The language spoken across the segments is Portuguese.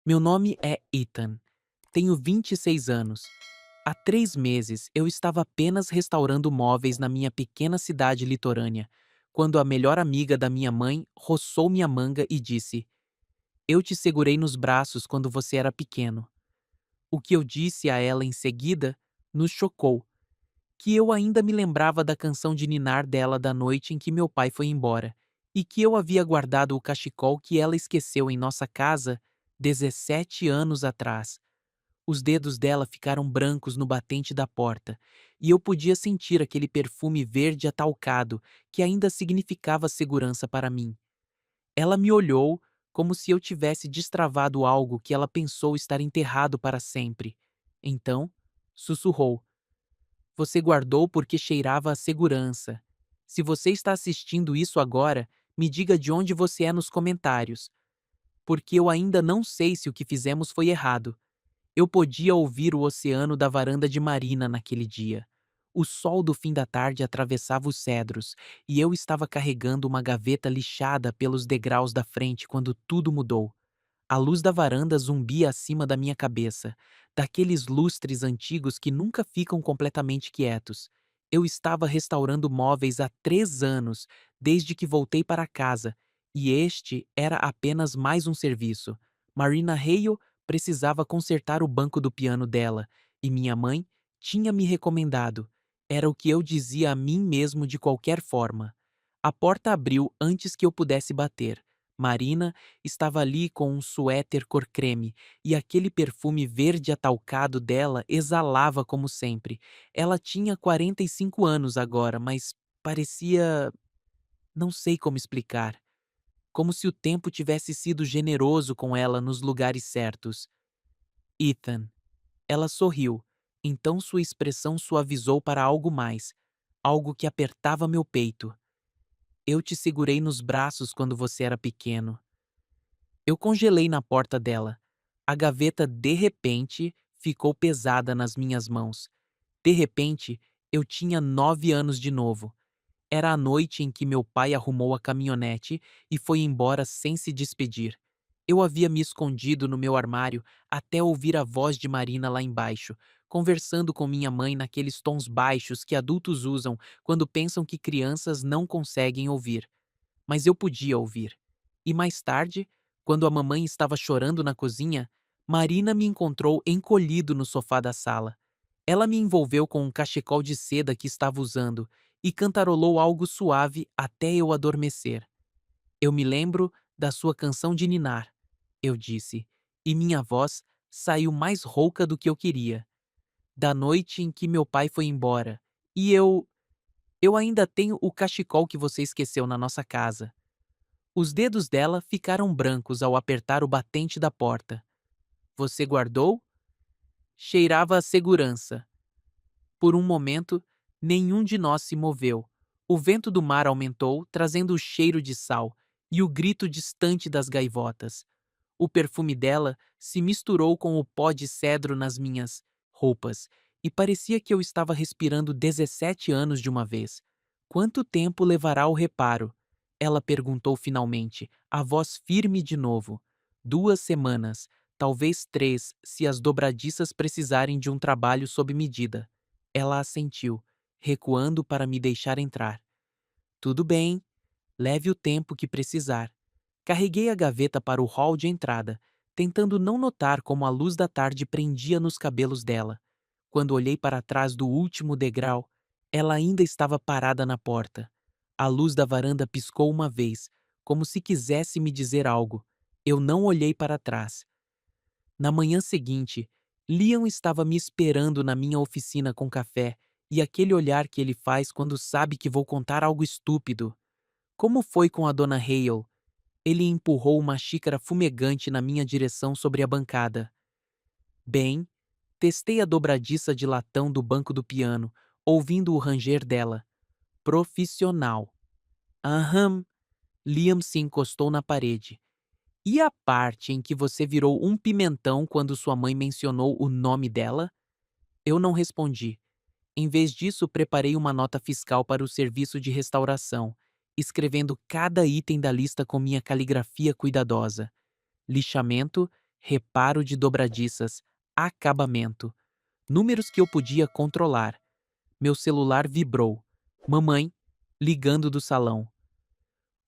Meu nome é Ethan. Tenho 26 anos. Há 3 meses eu estava apenas restaurando móveis na minha pequena cidade litorânea, quando a melhor amiga da minha mãe roçou minha manga e disse: Eu te segurei nos braços quando você era pequeno. O que eu disse a ela em seguida nos chocou, que eu ainda me lembrava da canção de ninar dela da noite em que meu pai foi embora, e que eu havia guardado o cachecol que ela esqueceu em nossa casa 17 anos atrás. Os dedos dela ficaram brancos no batente da porta, e eu podia sentir aquele perfume verde atalcado que ainda significava segurança para mim. Ela me olhou como se eu tivesse destravado algo que ela pensou estar enterrado para sempre. Então, sussurrou: Você guardou porque cheirava a segurança. Se você está assistindo isso agora, me diga de onde você é nos comentários, porque eu ainda não sei se o que fizemos foi errado. Eu podia ouvir o oceano da varanda de Marina naquele dia. O sol do fim da tarde atravessava os cedros, e eu estava carregando uma gaveta lixada pelos degraus da frente quando tudo mudou. A luz da varanda zumbia acima da minha cabeça, daqueles lustres antigos que nunca ficam completamente quietos. Eu estava restaurando móveis há 3 anos, desde que voltei para casa, e este era apenas mais um serviço. Marina Hale precisava consertar o banco do piano dela, e minha mãe tinha me recomendado. Era o que eu dizia a mim mesmo de qualquer forma. A porta abriu antes que eu pudesse bater. Marina estava ali com um suéter cor creme, e aquele perfume verde atalcado dela exalava como sempre. Ela tinha 45 anos agora, mas parecia, não sei como explicar, como se o tempo tivesse sido generoso com ela nos lugares certos. Ethan. Ela sorriu, então sua expressão suavizou para algo mais, algo que apertava meu peito. Eu te segurei nos braços quando você era pequeno. Eu congelei na porta dela. A gaveta, de repente, ficou pesada nas minhas mãos. De repente, eu tinha 9 anos de novo. Era a noite em que meu pai arrumou a caminhonete e foi embora sem se despedir. Eu havia me escondido no meu armário até ouvir a voz de Marina lá embaixo, conversando com minha mãe naqueles tons baixos que adultos usam quando pensam que crianças não conseguem ouvir. Mas eu podia ouvir. E mais tarde, quando a mamãe estava chorando na cozinha, Marina me encontrou encolhido no sofá da sala. Ela me envolveu com um cachecol de seda que estava usando e cantarolou algo suave até eu adormecer. Eu me lembro da sua canção de ninar, eu disse, e minha voz saiu mais rouca do que eu queria. Da noite em que meu pai foi embora. E eu ainda tenho o cachecol que você esqueceu na nossa casa. Os dedos dela ficaram brancos ao apertar o batente da porta. Você guardou? Cheirava a segurança. Por um momento, nenhum de nós se moveu. O vento do mar aumentou, trazendo o cheiro de sal e o grito distante das gaivotas. O perfume dela se misturou com o pó de cedro nas minhas roupas, e parecia que eu estava respirando 17 anos de uma vez. Quanto tempo levará o reparo? Ela perguntou finalmente, a voz firme de novo. 2 semanas, talvez 3, se as dobradiças precisarem de um trabalho sob medida. Ela assentiu, recuando para me deixar entrar. Tudo bem, leve o tempo que precisar. Carreguei a gaveta para o hall de entrada, tentando não notar como a luz da tarde prendia nos cabelos dela. Quando olhei para trás do último degrau, ela ainda estava parada na porta. A luz da varanda piscou uma vez, como se quisesse me dizer algo. Eu não olhei para trás. Na manhã seguinte, Leon estava me esperando na minha oficina com café e aquele olhar que ele faz quando sabe que vou contar algo estúpido. Como foi com a dona Hale? Ele empurrou uma xícara fumegante na minha direção sobre a bancada. Bem, testei a dobradiça de latão do banco do piano, ouvindo o ranger dela. Profissional. Aham. Liam se encostou na parede. E a parte em que você virou um pimentão quando sua mãe mencionou o nome dela? Eu não respondi. Em vez disso, preparei uma nota fiscal para o serviço de restauração, escrevendo cada item da lista com minha caligrafia cuidadosa. Lixamento, reparo de dobradiças, acabamento. Números que eu podia controlar. Meu celular vibrou. Mamãe, ligando do salão.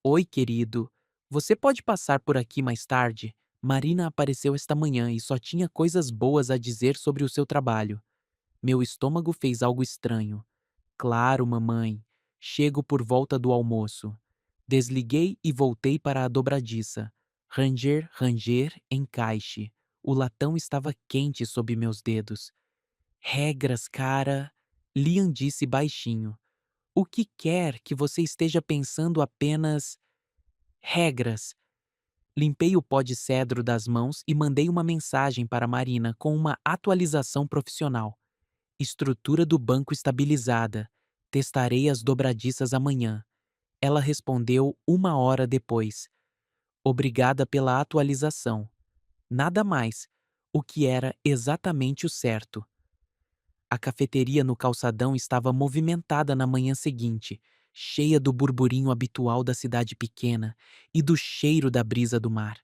Oi, querido. Você pode passar por aqui mais tarde? Marina apareceu esta manhã e só tinha coisas boas a dizer sobre o seu trabalho. Meu estômago fez algo estranho. Claro, mamãe. Chego por volta do almoço. Desliguei e voltei para a dobradiça. Ranger, ranger, encaixe. O latão estava quente sob meus dedos. Regras, cara. Liam disse baixinho. O que quer que você esteja pensando apenas. Regras. Limpei o pó de cedro das mãos e mandei uma mensagem para Marina com uma atualização profissional. Estrutura do banco estabilizada. Testarei as dobradiças amanhã. Ela respondeu 1 hora depois. Obrigada pela atualização. Nada mais. O que era exatamente o certo. A cafeteria no calçadão estava movimentada na manhã seguinte, cheia do burburinho habitual da cidade pequena e do cheiro da brisa do mar.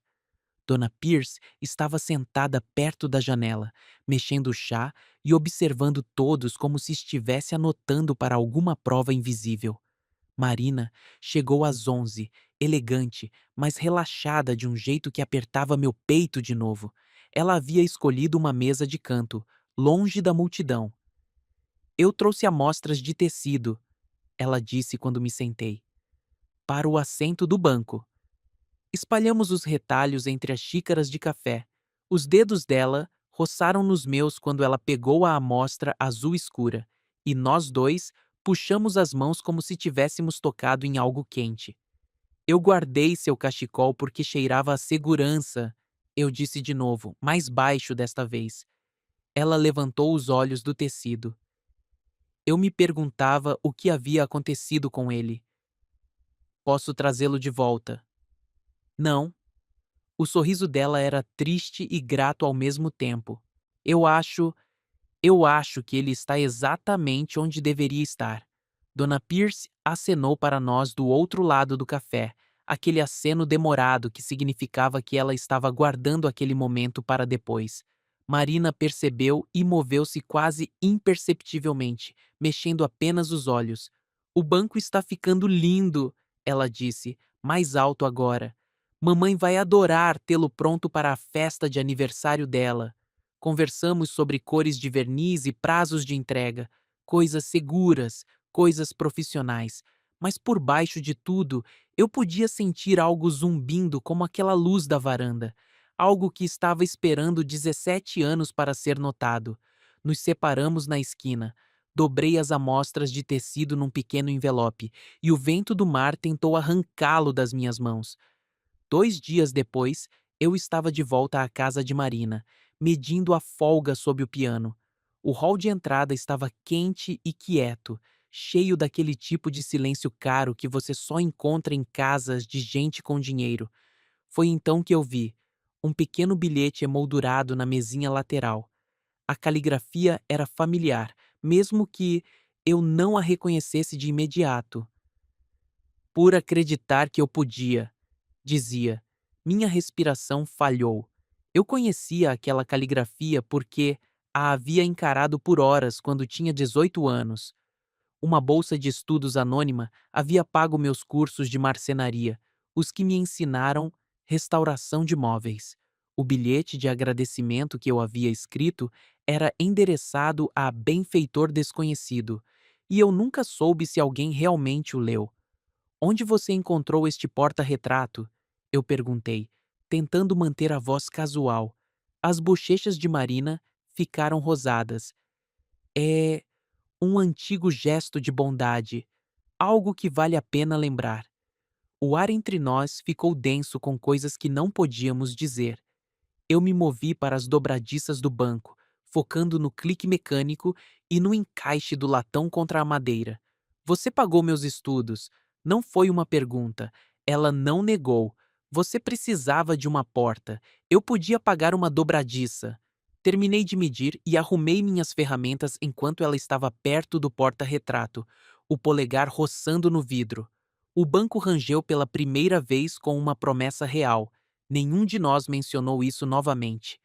Dona Pierce estava sentada perto da janela, mexendo o chá e observando todos como se estivesse anotando para alguma prova invisível. Marina chegou às 11, elegante, mas relaxada de um jeito que apertava meu peito de novo. Ela havia escolhido uma mesa de canto, longe da multidão. Eu trouxe amostras de tecido, ela disse quando me sentei, para o assento do banco. Espalhamos os retalhos entre as xícaras de café. Os dedos dela roçaram nos meus quando ela pegou a amostra azul escura, e nós dois puxamos as mãos como se tivéssemos tocado em algo quente. Eu guardei seu cachecol porque cheirava a segurança, eu disse de novo, mais baixo desta vez. Ela levantou os olhos do tecido. Eu me perguntava o que havia acontecido com ele. Posso trazê-lo de volta? Não. O sorriso dela era triste e grato ao mesmo tempo. Eu acho, eu acho que ele está exatamente onde deveria estar. Dona Pierce acenou para nós do outro lado do café, aquele aceno demorado que significava que ela estava guardando aquele momento para depois. Marina percebeu e moveu-se quase imperceptivelmente, mexendo apenas os olhos. O banco está ficando lindo, ela disse, mais alto agora. Mamãe vai adorar tê-lo pronto para a festa de aniversário dela. Conversamos sobre cores de verniz e prazos de entrega, coisas seguras, coisas profissionais. Mas por baixo de tudo, eu podia sentir algo zumbindo como aquela luz da varanda. Algo que estava esperando 17 anos para ser notado. Nos separamos na esquina. Dobrei as amostras de tecido num pequeno envelope, e o vento do mar tentou arrancá-lo das minhas mãos. 2 dias depois, eu estava de volta à casa de Marina, medindo a folga sob o piano. O hall de entrada estava quente e quieto, cheio daquele tipo de silêncio caro que você só encontra em casas de gente com dinheiro. Foi então que eu vi um pequeno bilhete emoldurado na mesinha lateral. A caligrafia era familiar, mesmo que eu não a reconhecesse de imediato. Por acreditar que eu podia, dizia. Minha respiração falhou. Eu conhecia aquela caligrafia porque a havia encarado por horas quando tinha 18 anos. Uma bolsa de estudos anônima havia pago meus cursos de marcenaria, os que me ensinaram restauração de móveis. O bilhete de agradecimento que eu havia escrito era endereçado a benfeitor desconhecido, e eu nunca soube se alguém realmente o leu. Onde você encontrou este porta-retrato? Eu perguntei, tentando manter a voz casual. As bochechas de Marina ficaram rosadas. É um antigo gesto de bondade, algo que vale a pena lembrar. O ar entre nós ficou denso com coisas que não podíamos dizer. Eu me movi para as dobradiças do banco, focando no clique mecânico e no encaixe do latão contra a madeira. Você pagou meus estudos. Não foi uma pergunta. Ela não negou. Você precisava de uma porta. Eu podia pagar uma dobradiça. Terminei de medir e arrumei minhas ferramentas enquanto ela estava perto do porta-retrato, o polegar roçando no vidro. O banco rangeu pela primeira vez com uma promessa real. Nenhum de nós mencionou isso novamente.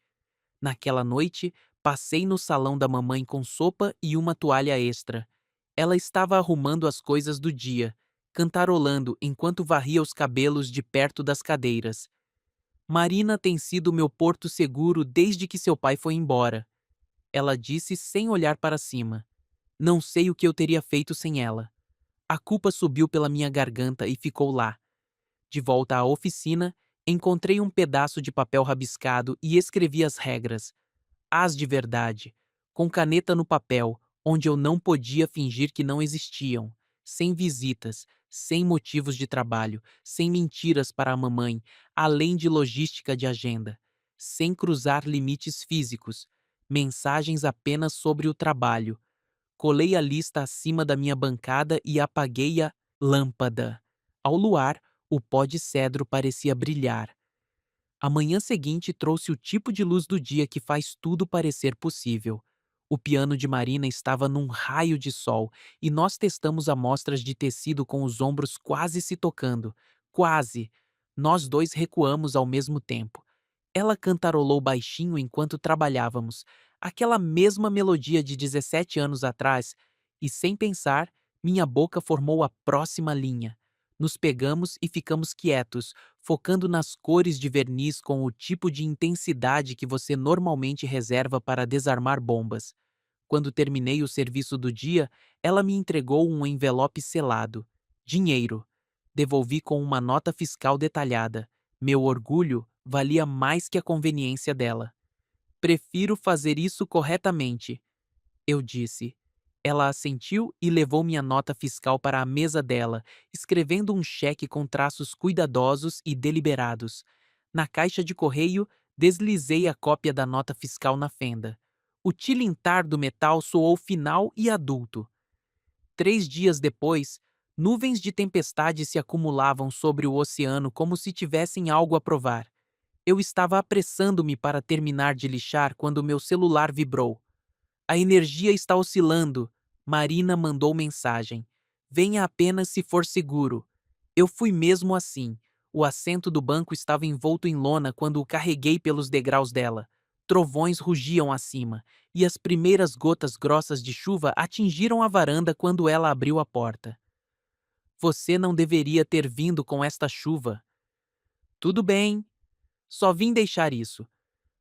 Naquela noite, passei no salão da mamãe com sopa e uma toalha extra. Ela estava arrumando as coisas do dia, cantarolando enquanto varria os cabelos de perto das cadeiras. Marina tem sido meu porto seguro desde que seu pai foi embora. Ela disse sem olhar para cima. Não sei o que eu teria feito sem ela. A culpa subiu pela minha garganta e ficou lá. De volta à oficina, encontrei um pedaço de papel rabiscado e escrevi as regras. As de verdade, com caneta no papel, onde eu não podia fingir que não existiam, sem visitas, sem motivos de trabalho, sem mentiras para a mamãe, além de logística de agenda, sem cruzar limites físicos, mensagens apenas sobre o trabalho. Colei a lista acima da minha bancada e apaguei a lâmpada. Ao luar, o pó de cedro parecia brilhar. A manhã seguinte trouxe o tipo de luz do dia que faz tudo parecer possível. O piano de Marina estava num raio de sol e nós testamos amostras de tecido com os ombros quase se tocando. Quase! Nós dois recuamos ao mesmo tempo. Ela cantarolou baixinho enquanto trabalhávamos, aquela mesma melodia de 17 anos atrás, e sem pensar, minha boca formou a próxima linha. Nos pegamos e ficamos quietos, focando nas cores de verniz com o tipo de intensidade que você normalmente reserva para desarmar bombas. Quando terminei o serviço do dia, ela me entregou um envelope selado. Dinheiro. Devolvi com uma nota fiscal detalhada. Meu orgulho valia mais que a conveniência dela. Prefiro fazer isso corretamente, eu disse. Ela assentiu e levou minha nota fiscal para a mesa dela, escrevendo um cheque com traços cuidadosos e deliberados. Na caixa de correio, deslizei a cópia da nota fiscal na fenda. O tilintar do metal soou final e adulto. 3 dias depois, nuvens de tempestade se acumulavam sobre o oceano como se tivessem algo a provar. Eu estava apressando-me para terminar de lixar quando meu celular vibrou. A energia está oscilando. Marina mandou mensagem. Venha apenas se for seguro. Eu fui mesmo assim. O assento do banco estava envolto em lona quando o carreguei pelos degraus dela. Trovões rugiam acima, e as primeiras gotas grossas de chuva atingiram a varanda quando ela abriu a porta. Você não deveria ter vindo com esta chuva. Tudo bem, só vim deixar isso.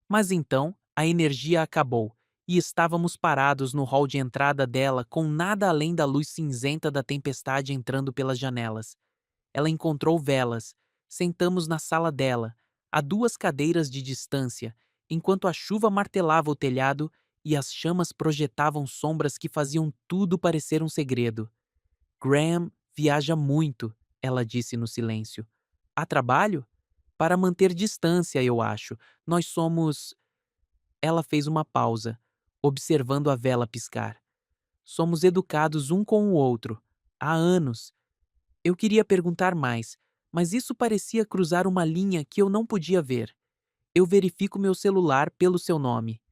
Mas então, a energia acabou, e estávamos parados no hall de entrada dela com nada além da luz cinzenta da tempestade entrando pelas janelas. Ela encontrou velas. Sentamos na sala dela, a 2 cadeiras de distância, enquanto a chuva martelava o telhado e as chamas projetavam sombras que faziam tudo parecer um segredo. Graham viaja muito, ela disse no silêncio. A trabalho? Para manter distância, eu acho. Nós somos. Ela fez uma pausa, observando a vela piscar. Somos educados um com o outro. Há anos. Eu queria perguntar mais, mas isso parecia cruzar uma linha que eu não podia ver. Eu verifico meu celular pelo seu nome.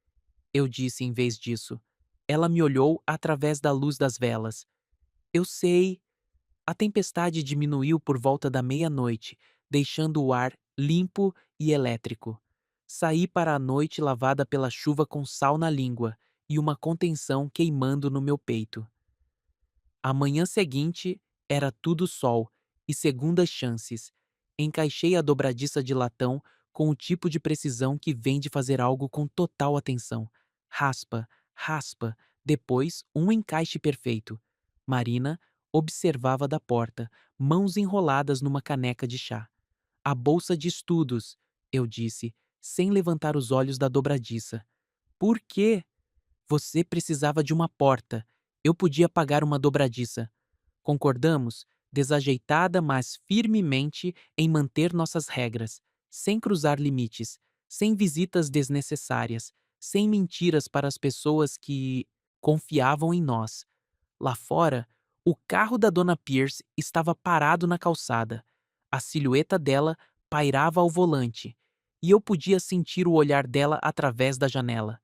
Eu disse em vez disso. Ela me olhou através da luz das velas. Eu sei. A tempestade diminuiu por volta da meia-noite, deixando o ar limpo e elétrico. Saí para a noite lavada pela chuva com sal na língua e uma contenção queimando no meu peito. A manhã seguinte era tudo sol e segundas chances. Encaixei a dobradiça de latão com o tipo de precisão que vem de fazer algo com total atenção. Raspa, raspa, depois um encaixe perfeito. Marina observava da porta, mãos enroladas numa caneca de chá. A bolsa de estudos, eu disse, sem levantar os olhos da dobradiça. Por quê? Você precisava de uma porta. Eu podia pagar uma dobradiça. Concordamos, desajeitada, mas firmemente em manter nossas regras, sem cruzar limites, sem visitas desnecessárias, sem mentiras para as pessoas que confiavam em nós. Lá fora, o carro da Dona Pierce estava parado na calçada. A silhueta dela pairava ao volante, e eu podia sentir o olhar dela através da janela.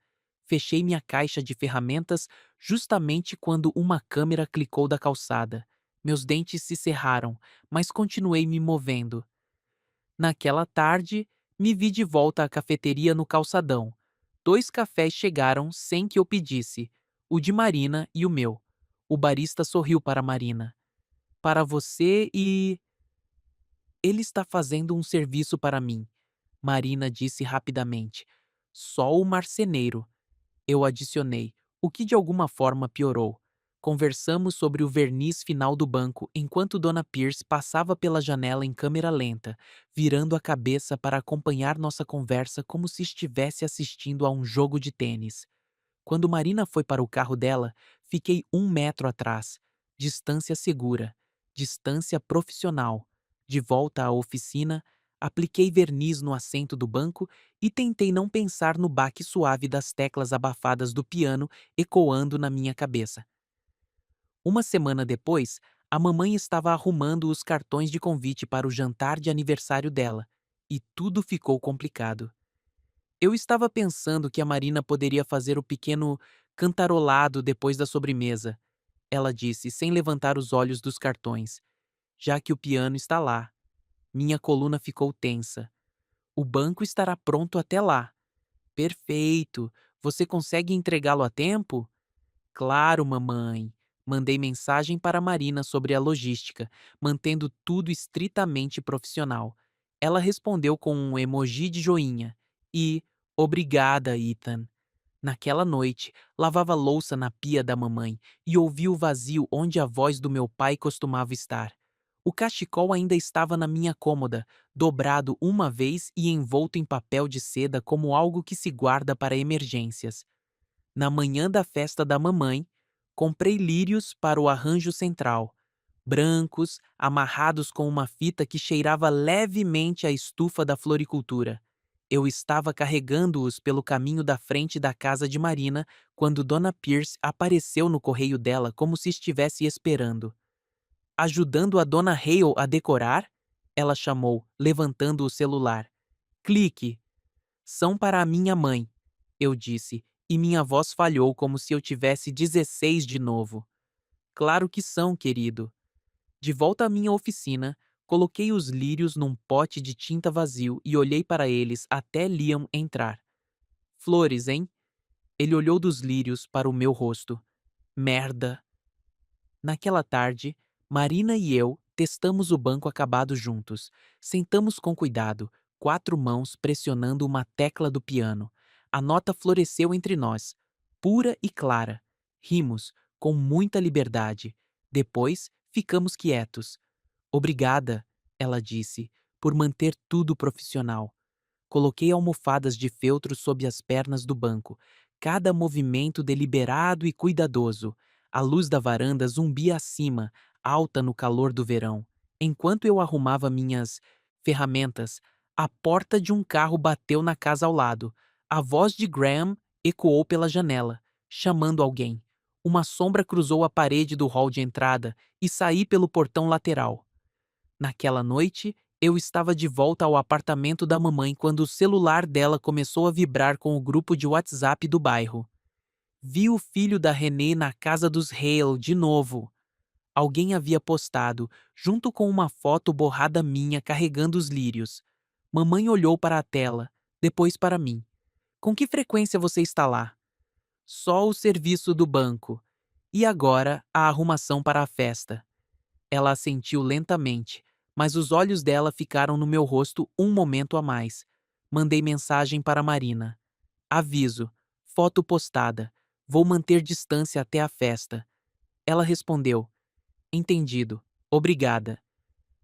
Fechei minha caixa de ferramentas justamente quando uma câmera clicou da calçada. Meus dentes se cerraram, mas continuei me movendo. Naquela tarde, Me vi de volta à cafeteria no calçadão. 2 cafés chegaram sem que eu pedisse, o de Marina e o meu. O barista sorriu para Marina. Para você e... Ele está fazendo um serviço para mim, Marina disse rapidamente. Só o marceneiro. Eu adicionei, o que de alguma forma piorou. Conversamos sobre o verniz final do banco enquanto Dona Pierce passava pela janela em câmera lenta, virando a cabeça para acompanhar nossa conversa como se estivesse assistindo a um jogo de tênis. Quando Marina foi para o carro dela, fiquei 1 metro atrás. Distância segura. Distância profissional. De volta à oficina, apliquei verniz no assento do banco e tentei não pensar no baque suave das teclas abafadas do piano ecoando na minha cabeça. Uma semana depois, a mamãe estava arrumando os cartões de convite para o jantar de aniversário dela, e tudo ficou complicado. Eu estava pensando que a Marina poderia fazer o pequeno cantarolado depois da sobremesa, ela disse, sem levantar os olhos dos cartões, já que o piano está lá. Minha coluna ficou tensa. O banco estará pronto até lá. Perfeito. Você consegue entregá-lo a tempo? Claro, mamãe. Mandei mensagem para Marina sobre a logística, mantendo tudo estritamente profissional. Ela respondeu com um emoji de joinha e obrigada, Ethan. Naquela noite, lavava louça na pia da mamãe e ouvi o vazio onde a voz do meu pai costumava estar. O cachecol ainda estava na minha cômoda, dobrado uma vez e envolto em papel de seda como algo que se guarda para emergências. Na manhã da festa da mamãe, comprei lírios para o arranjo central, brancos, amarrados com uma fita que cheirava levemente a estufa da floricultura. Eu estava carregando-os pelo caminho da frente da casa de Marina quando Dona Pierce apareceu no correio dela como se estivesse esperando. Ajudando a Dona Hale a decorar? Ela chamou, levantando o celular. Clique. São para a minha mãe, eu disse, e minha voz falhou como se eu tivesse 16 de novo. Claro que são, querido. De volta à minha oficina, coloquei os lírios num pote de tinta vazio e olhei para eles até Liam entrar. Flores, hein? Ele olhou dos lírios para o meu rosto. Merda! Naquela tarde, Marina e eu testamos o banco acabado juntos. Sentamos com cuidado, 4 mãos pressionando uma tecla do piano. A nota floresceu entre nós, pura e clara. Rimos, com muita liberdade. Depois, ficamos quietos. Obrigada, ela disse, por manter tudo profissional. Coloquei almofadas de feltro sob as pernas do banco, cada movimento deliberado e cuidadoso. A luz da varanda zumbia acima, alta no calor do verão. Enquanto eu arrumava minhas ferramentas, a porta de um carro bateu na casa ao lado. A voz de Graham ecoou pela janela, chamando alguém. Uma sombra cruzou a parede do hall de entrada e saí pelo portão lateral. Naquela noite, eu estava de volta ao apartamento da mamãe quando o celular dela começou a vibrar com o grupo de WhatsApp do bairro. Vi o filho da Renée na casa dos Hale de novo. Alguém havia postado, junto com uma foto borrada minha carregando os lírios. Mamãe olhou para a tela, depois para mim. Com que frequência você está lá? Só o serviço do banco. E agora a arrumação para a festa. Ela assentiu lentamente, mas os olhos dela ficaram no meu rosto um momento a mais. Mandei mensagem para Marina. Aviso. Foto postada. Vou manter distância até a festa. Ela respondeu. Entendido. Obrigada.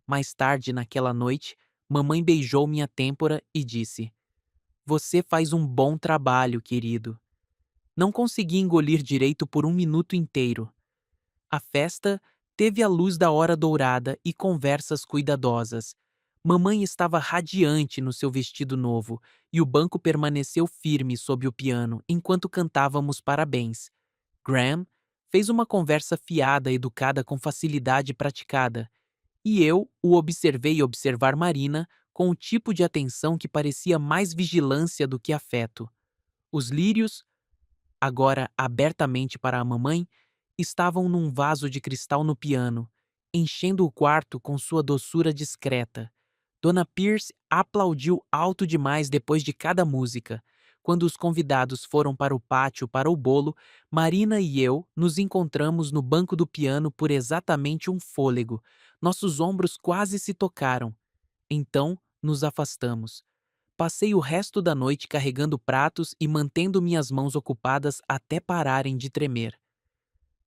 Mais tarde naquela noite, mamãe beijou minha têmpora e disse: Você faz um bom trabalho, querido. Não consegui engolir direito por 1 minuto inteiro. A festa teve a luz da hora dourada e conversas cuidadosas. Mamãe estava radiante no seu vestido novo e o banco permaneceu firme sob o piano enquanto cantávamos parabéns. Graham fez uma conversa fiada educada com facilidade praticada, e eu o observei observar Marina com o tipo de atenção que parecia mais vigilância do que afeto. Os lírios, agora abertamente para a mamãe, estavam num vaso de cristal no piano, enchendo o quarto com sua doçura discreta. Dona Pierce aplaudiu alto demais depois de cada música. Quando os convidados foram para o pátio para o bolo, Marina e eu nos encontramos no banco do piano por exatamente um fôlego. Nossos ombros quase se tocaram. Então, nos afastamos. Passei o resto da noite carregando pratos e mantendo minhas mãos ocupadas até pararem de tremer.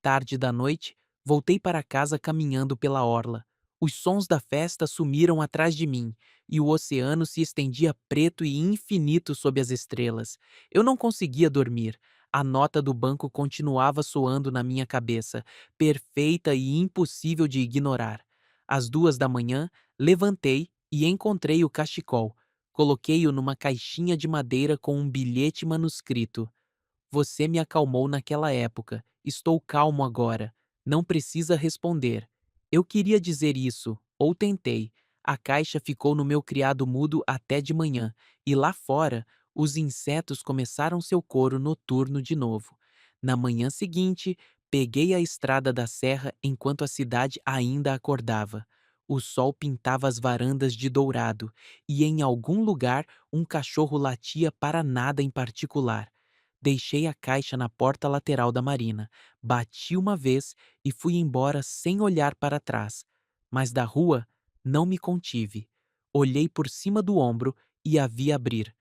Tarde da noite, voltei para casa caminhando pela orla. Os sons da festa sumiram atrás de mim, e o oceano se estendia preto e infinito sob as estrelas. Eu não conseguia dormir. A nota do banco continuava soando na minha cabeça, perfeita e impossível de ignorar. Às 2 da manhã, levantei e encontrei o cachecol. Coloquei-o numa caixinha de madeira com um bilhete manuscrito. Você me acalmou naquela época. Estou calmo agora. Não precisa responder. Eu queria dizer isso, ou tentei. A caixa ficou no meu criado mudo até de manhã, e lá fora, os insetos começaram seu coro noturno de novo. Na manhã seguinte, peguei a estrada da serra enquanto a cidade ainda acordava. O sol pintava as varandas de dourado, e em algum lugar um cachorro latia para nada em particular. Deixei a caixa na porta lateral da marina, bati uma vez e fui embora sem olhar para trás. Mas da rua, não me contive. Olhei por cima do ombro e a vi abrir.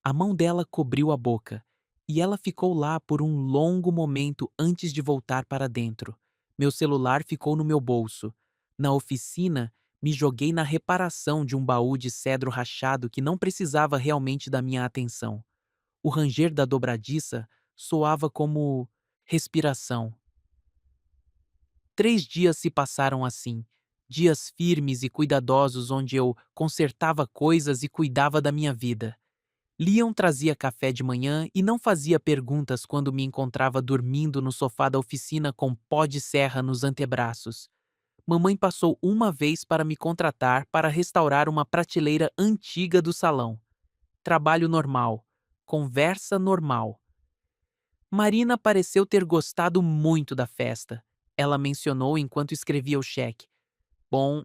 A mão dela cobriu a boca, e ela ficou lá por um longo momento antes de voltar para dentro. Meu celular ficou no meu bolso. Na oficina, me joguei na reparação de um baú de cedro rachado que não precisava realmente da minha atenção. O ranger da dobradiça soava como respiração. 3 dias se passaram assim, dias firmes e cuidadosos onde eu consertava coisas e cuidava da minha vida. Leon trazia café de manhã e não fazia perguntas quando me encontrava dormindo no sofá da oficina com pó de serra nos antebraços. Mamãe passou uma vez para me contratar para restaurar uma prateleira antiga do salão. Trabalho normal. Conversa normal. Marina pareceu ter gostado muito da festa. Ela mencionou enquanto escrevia o cheque. Bom,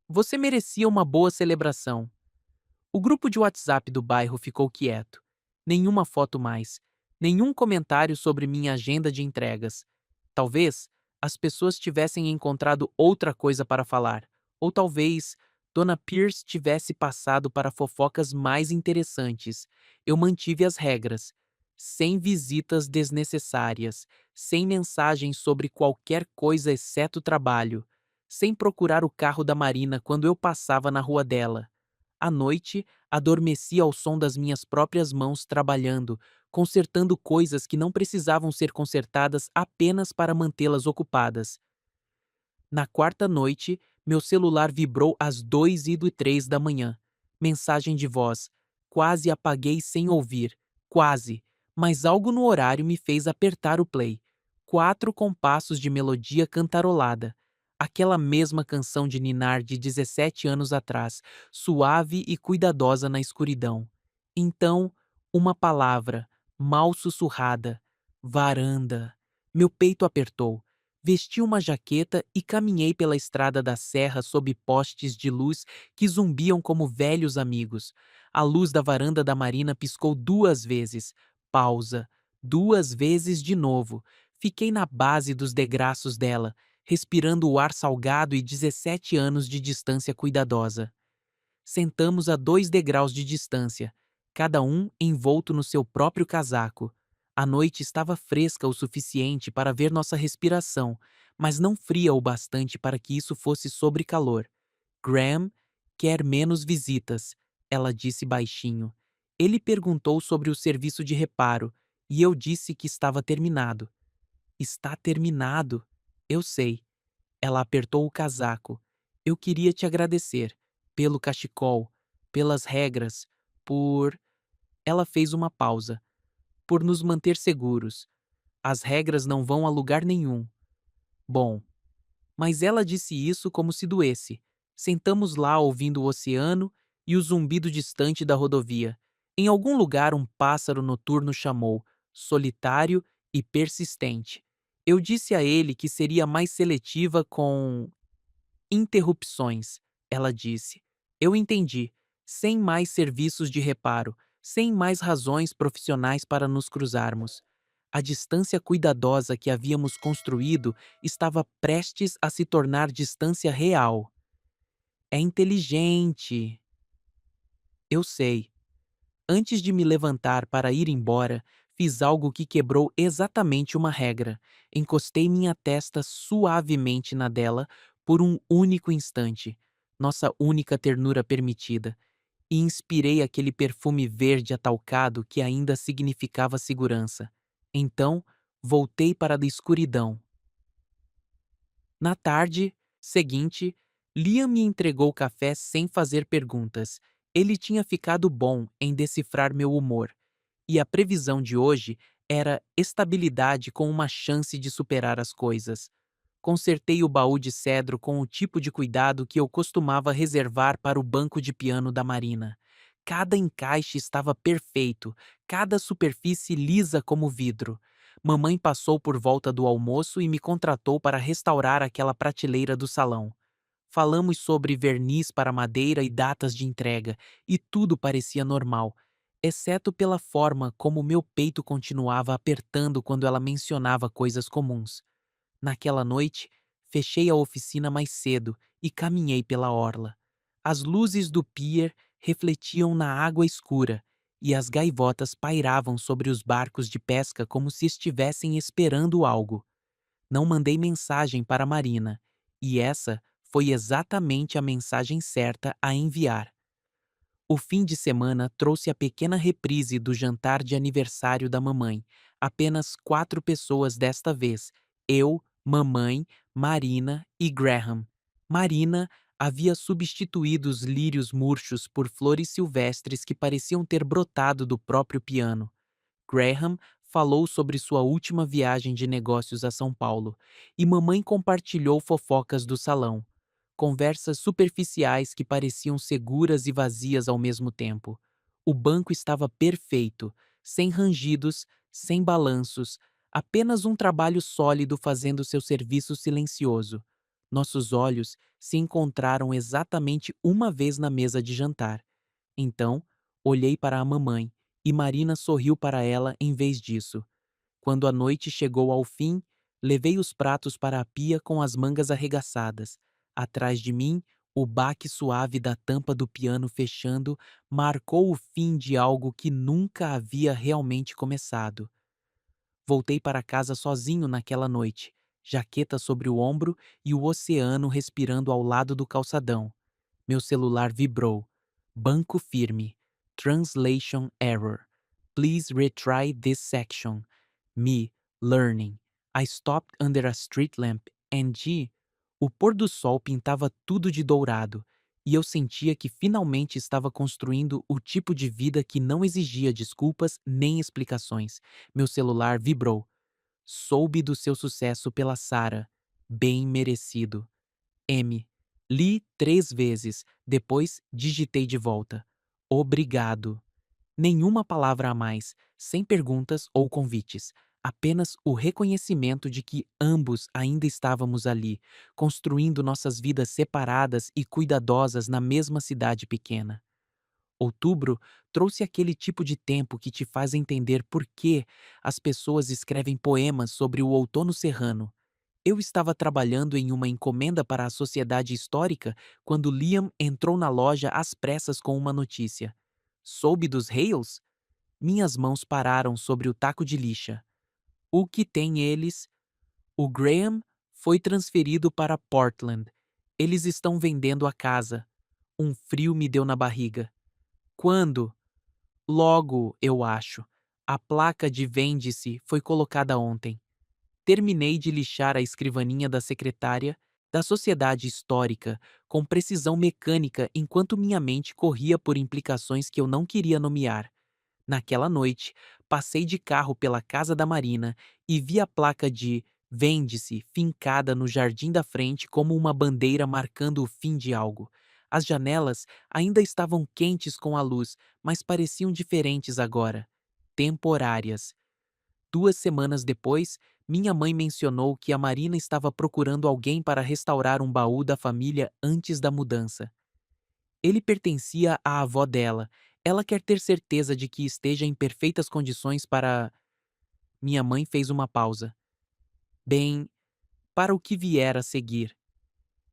você merecia uma boa celebração. O grupo de WhatsApp do bairro ficou quieto. Nenhuma foto mais. Nenhum comentário sobre minha agenda de entregas. Talvez as pessoas tivessem encontrado outra coisa para falar. Ou talvez Dona Pierce tivesse passado para fofocas mais interessantes. Eu mantive as regras. Sem visitas desnecessárias. Sem mensagens sobre qualquer coisa exceto trabalho. Sem procurar o carro da Marina quando eu passava na rua dela. À noite, adormeci ao som das minhas próprias mãos trabalhando, consertando coisas que não precisavam ser consertadas apenas para mantê-las ocupadas. Na quarta noite, meu celular vibrou às 2:03 da manhã. Mensagem de voz. Quase apaguei sem ouvir. Quase. Mas algo no horário me fez apertar o play. 4 compassos de melodia cantarolada. Aquela mesma canção de ninar de 17 anos atrás, suave e cuidadosa na escuridão. Então, uma palavra, mal sussurrada. Varanda. Meu peito apertou. Vesti uma jaqueta e caminhei pela estrada da serra sob postes de luz que zumbiam como velhos amigos. A luz da varanda da marina piscou 2 vezes. Pausa. 2 vezes de novo. Fiquei na base dos degraços dela, respirando o ar salgado e 17 anos de distância cuidadosa. Sentamos a 2 degraus de distância, cada um envolto no seu próprio casaco. A noite estava fresca o suficiente para ver nossa respiração, mas não fria o bastante para que isso fosse sobre calor. Graham quer menos visitas, ela disse baixinho. Ele perguntou sobre o serviço de reparo, e eu disse que estava terminado. Está terminado. Eu sei. Ela apertou o casaco. Eu queria te agradecer. Pelo cachecol. Pelas regras. Por. Ela fez uma pausa. Por nos manter seguros. As regras não vão a lugar nenhum. Bom. Mas ela disse isso como se doesse. Sentamos lá ouvindo o oceano e o zumbido distante da rodovia. Em algum lugar um pássaro noturno chamou, solitário e persistente. Eu disse a ele que seria mais seletiva com interrupções, ela disse. Eu entendi. Sem mais serviços de reparo, sem mais razões profissionais para nos cruzarmos. A distância cuidadosa que havíamos construído estava prestes a se tornar distância real. É inteligente. Eu sei. Antes de me levantar para ir embora, fiz algo que quebrou exatamente uma regra. Encostei minha testa suavemente na dela por um único instante, nossa única ternura permitida, e inspirei aquele perfume verde atalcado que ainda significava segurança. Então, voltei para a escuridão. Na tarde seguinte, Liam me entregou o café sem fazer perguntas. Ele tinha ficado bom em decifrar meu humor, e a previsão de hoje era estabilidade com uma chance de superar as coisas. Consertei o baú de cedro com o tipo de cuidado que eu costumava reservar para o banco de piano da Marina. Cada encaixe estava perfeito, cada superfície lisa como vidro. Mamãe passou por volta do almoço e me contratou para restaurar aquela prateleira do salão. Falamos sobre verniz para madeira e datas de entrega, e tudo parecia normal, exceto pela forma como meu peito continuava apertando quando ela mencionava coisas comuns. Naquela noite, fechei a oficina mais cedo e caminhei pela orla. As luzes do pier refletiam na água escura e as gaivotas pairavam sobre os barcos de pesca como se estivessem esperando algo. Não mandei mensagem para Marina, e essa foi exatamente a mensagem certa a enviar. O fim de semana trouxe a pequena reprise do jantar de aniversário da mamãe. Apenas 4 pessoas desta vez: eu, mamãe, Marina e Graham. Marina havia substituído os lírios murchos por flores silvestres que pareciam ter brotado do próprio piano. Graham falou sobre sua última viagem de negócios a São Paulo, e mamãe compartilhou fofocas do salão. Conversas superficiais que pareciam seguras e vazias ao mesmo tempo. O banco estava perfeito, sem rangidos, sem balanços, apenas um trabalho sólido fazendo seu serviço silencioso. Nossos olhos se encontraram exatamente uma vez na mesa de jantar. Então, olhei para a mamãe, e Marina sorriu para ela em vez disso. Quando a noite chegou ao fim, levei os pratos para a pia com as mangas arregaçadas. Atrás de mim, o baque suave da tampa do piano fechando marcou o fim de algo que nunca havia realmente começado. Voltei para casa sozinho naquela noite, jaqueta sobre o ombro e o oceano respirando ao lado do calçadão. Meu celular vibrou. Banco firme. Translation error. Please retry this section. Me, learning. I stopped under a street lamp and o pôr do sol pintava tudo de dourado, e eu sentia que finalmente estava construindo o tipo de vida que não exigia desculpas nem explicações. Meu celular vibrou. Soube do seu sucesso pela Sarah. Bem merecido. M. Li 3 vezes, depois digitei de volta. Obrigado. Nenhuma palavra a mais, sem perguntas ou convites. Apenas o reconhecimento de que ambos ainda estávamos ali, construindo nossas vidas separadas e cuidadosas na mesma cidade pequena. Outubro trouxe aquele tipo de tempo que te faz entender por que as pessoas escrevem poemas sobre o outono serrano. Eu estava trabalhando em uma encomenda para a Sociedade Histórica quando Liam entrou na loja às pressas com uma notícia. Soube dos Hales? Minhas mãos pararam sobre o taco de lixa. O que tem eles? O Graham foi transferido para Portland. Eles estão vendendo a casa. Um frio me deu na barriga. Quando? Logo, eu acho. A placa de vende-se foi colocada ontem. Terminei de lixar a escrivaninha da secretária da Sociedade Histórica com precisão mecânica enquanto minha mente corria por implicações que eu não queria nomear. Naquela noite, passei de carro pela casa da Marina e vi a placa de "Vende-se" fincada no jardim da frente como uma bandeira marcando o fim de algo. As janelas ainda estavam quentes com a luz, mas pareciam diferentes agora. Temporárias. 2 semanas depois, minha mãe mencionou que a Marina estava procurando alguém para restaurar um baú da família antes da mudança. Ele pertencia à avó dela. Ela quer ter certeza de que esteja em perfeitas condições para. Minha mãe fez uma pausa. Bem, para o que vier a seguir.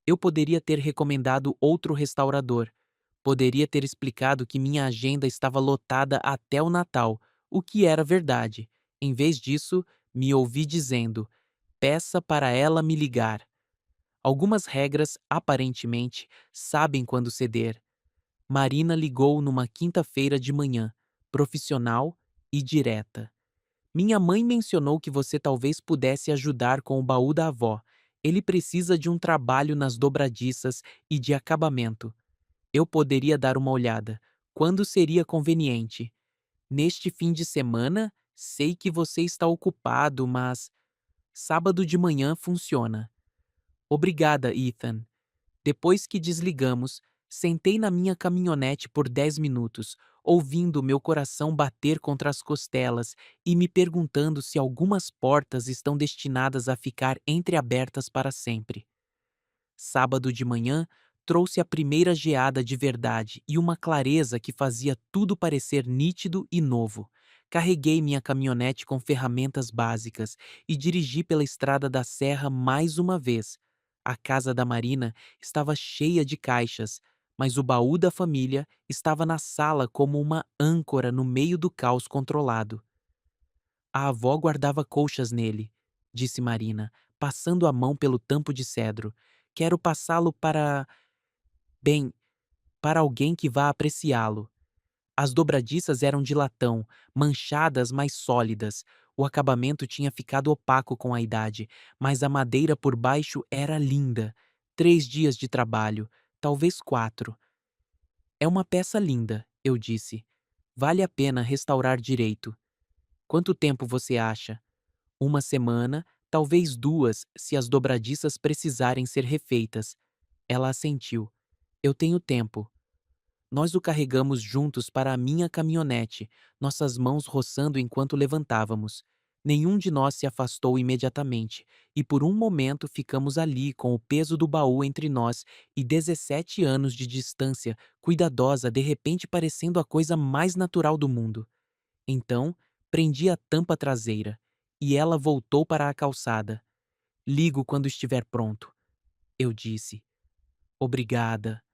Eu poderia ter recomendado outro restaurador. Poderia ter explicado que minha agenda estava lotada até o Natal, o que era verdade. Em vez disso, me ouvi dizendo: peça para ela me ligar. Algumas regras, aparentemente, sabem quando ceder. Marina ligou numa quinta-feira de manhã, profissional e direta. Minha mãe mencionou que você talvez pudesse ajudar com o baú da avó. Ele precisa de um trabalho nas dobradiças e de acabamento. Eu poderia dar uma olhada. Quando seria conveniente? Neste fim de semana? Sei que você está ocupado, mas sábado de manhã funciona. Obrigada, Ethan. Depois que desligamos, sentei na minha caminhonete por 10 minutos, ouvindo meu coração bater contra as costelas e me perguntando se algumas portas estão destinadas a ficar entreabertas para sempre. Sábado de manhã trouxe a primeira geada de verdade e uma clareza que fazia tudo parecer nítido e novo. Carreguei minha caminhonete com ferramentas básicas e dirigi pela estrada da serra mais uma vez. A casa da Marina estava cheia de caixas, mas o baú da família estava na sala como uma âncora no meio do caos controlado. A avó guardava colchas nele, disse Marina, passando a mão pelo tampo de cedro. Quero passá-lo para. Bem, para alguém que vá apreciá-lo. As dobradiças eram de latão, manchadas, mas sólidas. O acabamento tinha ficado opaco com a idade, mas a madeira por baixo era linda. 3 dias de trabalho, talvez 4. É uma peça linda, eu disse. Vale a pena restaurar direito. Quanto tempo você acha? Uma semana, talvez 2, se as dobradiças precisarem ser refeitas. Ela assentiu. Eu tenho tempo. Nós o carregamos juntos para a minha caminhonete, nossas mãos roçando enquanto levantávamos. Nenhum de nós se afastou imediatamente, e por um momento ficamos ali com o peso do baú entre nós e 17 anos de distância, cuidadosa, de repente parecendo a coisa mais natural do mundo. Então, prendi a tampa traseira, e ela voltou para a calçada. Ligo quando estiver pronto, eu disse. Obrigada.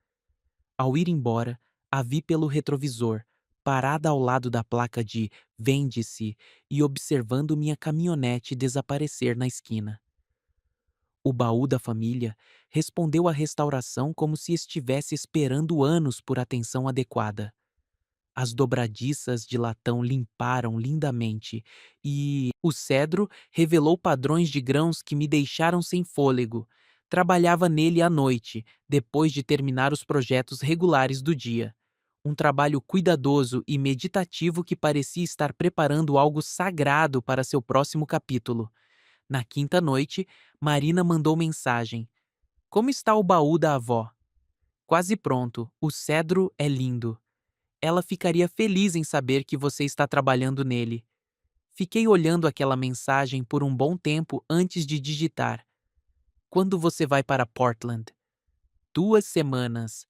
Ao ir embora, a vi pelo retrovisor, parada ao lado da placa de Vende-se e observando minha caminhonete desaparecer na esquina. O baú da família respondeu à restauração como se estivesse esperando anos por atenção adequada. As dobradiças de latão limparam lindamente e o cedro revelou padrões de grãos que me deixaram sem fôlego. Trabalhava nele à noite, depois de terminar os projetos regulares do dia. Um trabalho cuidadoso e meditativo que parecia estar preparando algo sagrado para seu próximo capítulo. Na quinta noite, Marina mandou mensagem. Como está o baú da avó? Quase pronto, o cedro é lindo. Ela ficaria feliz em saber que você está trabalhando nele. Fiquei olhando aquela mensagem por um bom tempo antes de digitar. Quando você vai para Portland? 2 semanas.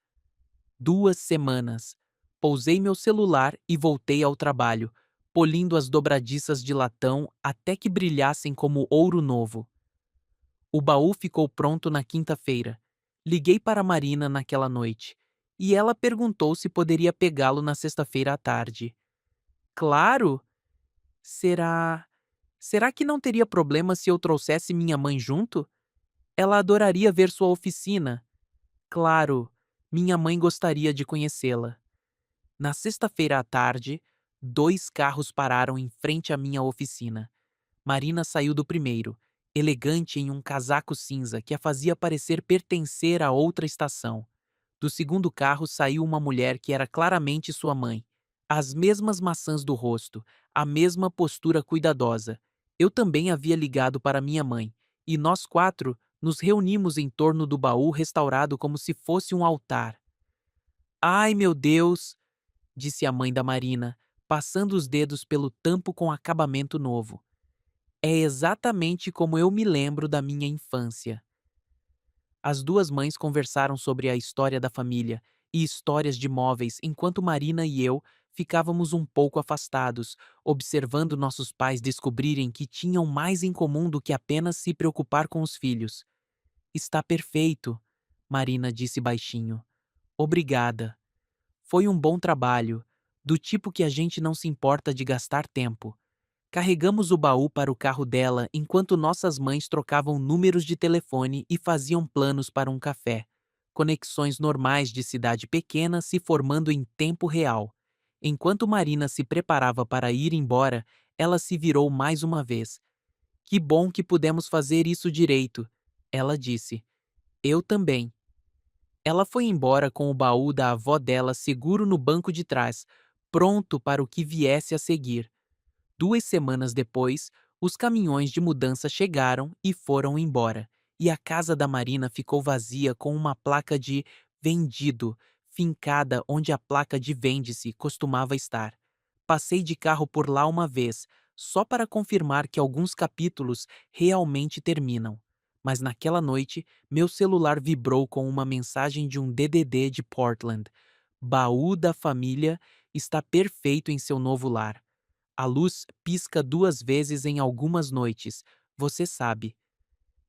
2 semanas. Pousei meu celular e voltei ao trabalho, polindo as dobradiças de latão até que brilhassem como ouro novo. O baú ficou pronto na quinta-feira. Liguei para Marina naquela noite, e ela perguntou se poderia pegá-lo na sexta-feira à tarde. Claro! Será. Será que não teria problema se eu trouxesse minha mãe junto? Ela adoraria ver sua oficina. Claro, minha mãe gostaria de conhecê-la. Na sexta-feira à tarde, 2 carros pararam em frente à minha oficina. Marina saiu do primeiro, elegante em um casaco cinza que a fazia parecer pertencer a outra estação. Do segundo carro saiu uma mulher que era claramente sua mãe. As mesmas maçãs do rosto, a mesma postura cuidadosa. Eu também havia ligado para minha mãe, e nós 4 nos reunimos em torno do baú restaurado como se fosse um altar. Ai, meu Deus! Disse a mãe da Marina, passando os dedos pelo tampo com acabamento novo. É exatamente como eu me lembro da minha infância. As 2 mães conversaram sobre a história da família, e histórias de móveis enquanto Marina e eu ficávamos um pouco afastados, observando nossos pais descobrirem que tinham mais em comum do que apenas se preocupar com os filhos. Está perfeito, Marina disse baixinho. Obrigada. Foi um bom trabalho, do tipo que a gente não se importa de gastar tempo. Carregamos o baú para o carro dela enquanto nossas mães trocavam números de telefone e faziam planos para um café. Conexões normais de cidade pequena se formando em tempo real. Enquanto Marina se preparava para ir embora, ela se virou mais uma vez. Que bom que pudemos fazer isso direito, ela disse. Eu também. Ela foi embora com o baú da avó dela seguro no banco de trás, pronto para o que viesse a seguir. 2 semanas depois, os caminhões de mudança chegaram e foram embora, e a casa da Marina ficou vazia com uma placa de vendido fincada onde a placa de vende-se costumava estar. Passei de carro por lá uma vez, só para confirmar que alguns capítulos realmente terminam. Mas naquela noite, meu celular vibrou com uma mensagem de um DDD de Portland. Baú da família está perfeito em seu novo lar. A luz pisca 2 vezes em algumas noites, você sabe.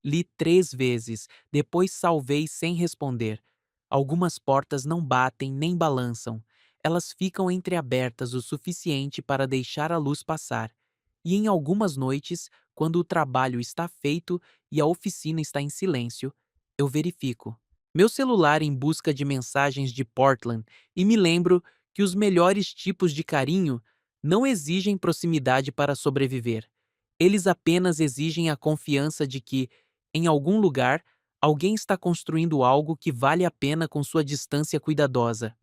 Li 3 vezes, depois salvei sem responder. Algumas portas não batem nem balançam. Elas ficam entreabertas o suficiente para deixar a luz passar. E em algumas noites, quando o trabalho está feito e a oficina está em silêncio, eu verifico meu celular em busca de mensagens de Portland e me lembro que os melhores tipos de carinho não exigem proximidade para sobreviver. Eles apenas exigem a confiança de que, em algum lugar, alguém está construindo algo que vale a pena com sua distância cuidadosa.